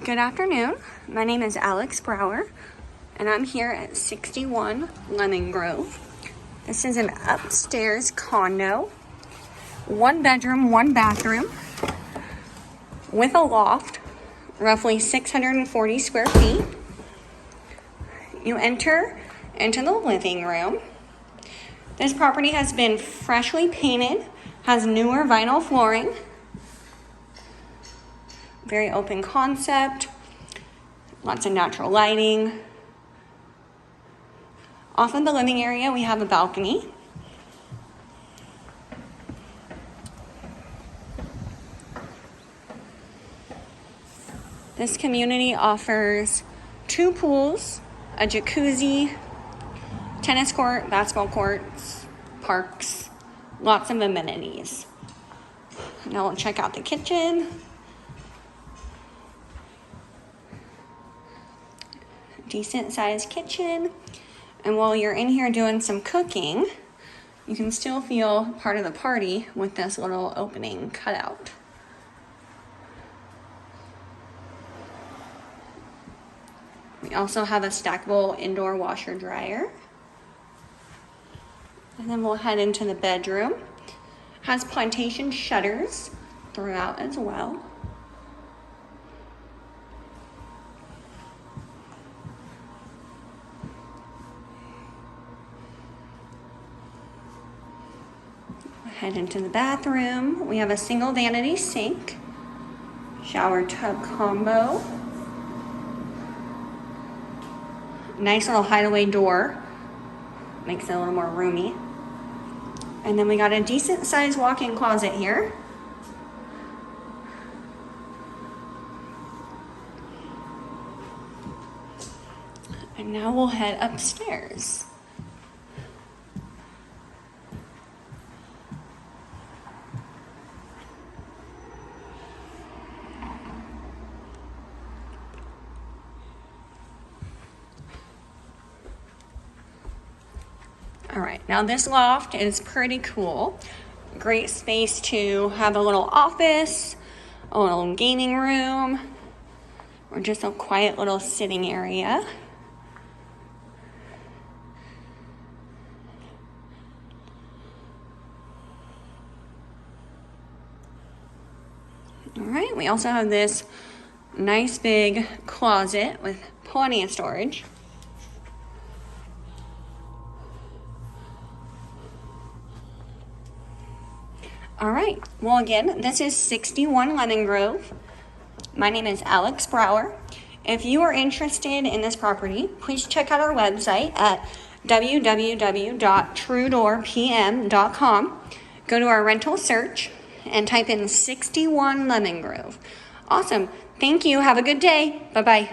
Good afternoon. My name is Alex Brower, and I'm here at 61 Lemon Grove. This is an upstairs condo, 1 bedroom, 1 bathroom, with a loft, roughly 640 square feet. You enter into the living room. This property has been freshly painted, has newer vinyl flooring. Very open concept, lots of natural lighting. Off in the living area, we have a balcony. This community offers 2 pools, a jacuzzi, tennis court, basketball courts, parks, lots of amenities. Now we'll check out the kitchen. Decent sized kitchen, and while you're in here doing some cooking, you can still feel part of the party with this little opening cut out. We also have a stackable indoor washer dryer, and then we'll head into the bedroom. Has plantation shutters throughout as well. Head into the bathroom. We have a single vanity sink, shower tub combo, nice little hideaway door, makes it a little more roomy. And then we got a decent sized walk-in closet here. And now we'll head upstairs. All right, now this loft is pretty cool. Great space to have a little office, a little gaming room, or just a quiet little sitting area. All right, we also have this nice big closet with plenty of storage. All right, well again, this is 61 Lemon Grove. My name is Alex Brower. If you are interested in this property, please check out our website at www.TrueDoorPM.com. Go to our rental search and type in 61 Lemon Grove. Awesome, thank you, have a good day, bye-bye.